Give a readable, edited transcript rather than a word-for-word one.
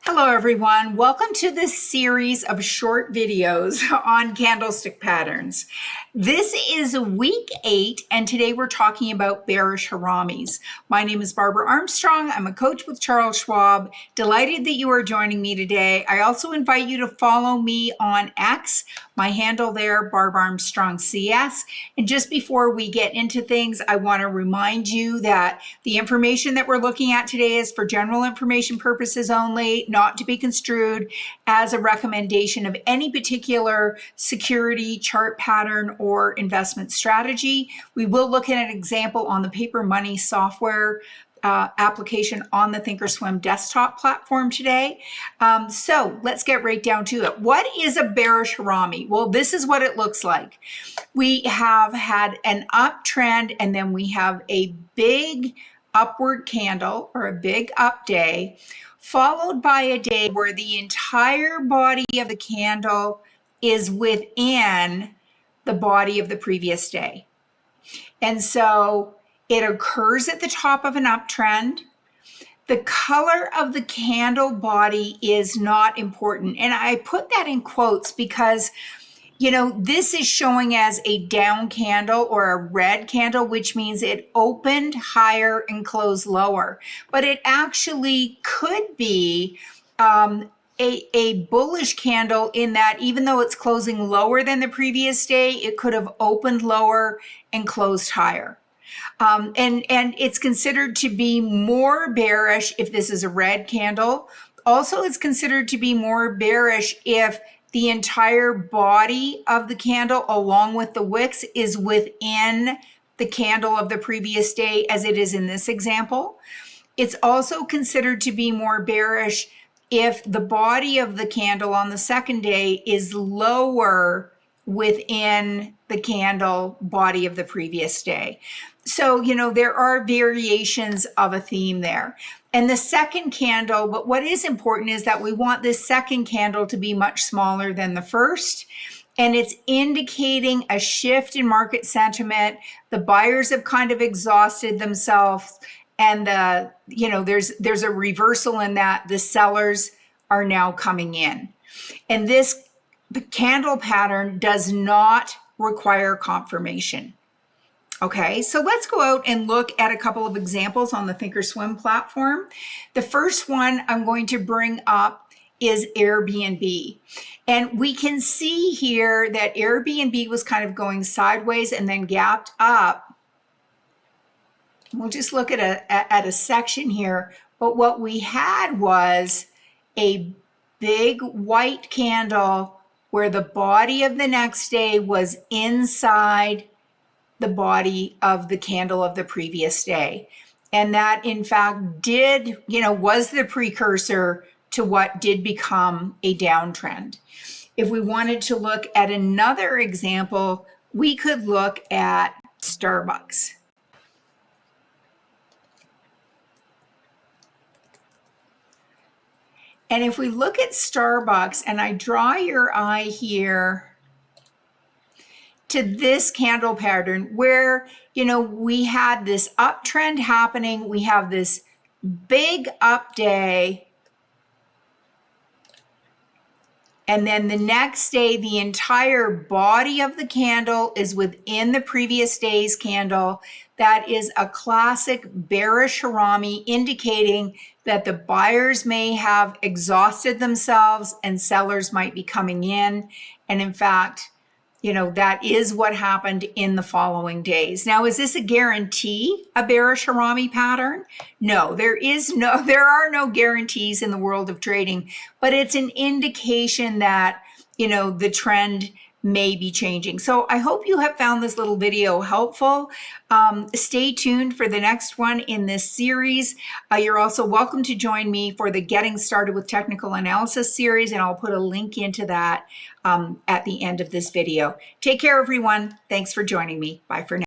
Hello everyone, welcome to this series of short videos on candlestick patterns. This is week 8 and today we're talking about bearish haramis. My name is Barbara Armstrong. I'm a coach with Charles Schwab. Delighted that you are joining me today. I also invite you to follow me on X, my handle there, Barb Armstrong CS. And just before we get into things, I want to remind you that the information that we're looking at today is for general information purposes only, not to be construed as a recommendation of any particular security, chart pattern, or investment strategy. We will look at an example on the paperMoney software application on the thinkorswim desktop platform today. So let's get right down to it. What is a bearish harami? Well, this is what it looks like. We have had an uptrend and then we have a big upward candle or a big up day, followed by a day where the entire body of the candle is within the body of the previous day. And so it occurs at the top of an uptrend. The color of the candle body is not important. And I put that in quotes because, you know, this is showing as a down candle or a red candle, which means it opened higher and closed lower. But it actually could be a bullish candle in that even though it's closing lower than the previous day, it could have opened lower and closed higher. And it's considered to be more bearish if this is a red candle. Also, it's considered to be more bearish if the entire body of the candle along with the wicks is within the candle of the previous day, as it is in this example. It's also considered to be more bearish if the body of the candle on the second day is lower within the candle body of the previous day. So, you know, there are variations of a theme there. And the second candle, but what is important is that we want this second candle to be much smaller than the first. And it's indicating a shift in market sentiment. The buyers have kind of exhausted themselves. And, there's a reversal in that the sellers are now coming in. And this candle pattern does not require confirmation. Okay, so let's go out and look at a couple of examples on the thinkorswim platform. The first one I'm going to bring up is Airbnb. And we can see here that Airbnb was kind of going sideways and then gapped up. We'll just look at a section here. But what we had was a big white candle where the body of the next day was inside the body of the candle of the previous day. And that in fact was the precursor to what did become a downtrend. If we wanted to look at another example, we could look at Starbucks. And if we look at Starbucks, and I draw your eye here to this candle pattern where, we had this uptrend happening. We have this big up day. And then the next day, the entire body of the candle is within the previous day's candle. That is a classic bearish harami, indicating that the buyers may have exhausted themselves and sellers might be coming in. And in fact, that is what happened in the following days. Now, is this a guarantee, a bearish harami pattern? No, there are no guarantees in the world of trading, but it's an indication that, the trend may be changing. So I hope you have found this little video helpful. Stay tuned for the next one in this series. You're also welcome to join me for the Getting Started with Technical Analysis series, and I'll put a link into that at the end of this video. Take care, everyone. Thanks for joining me. Bye for now.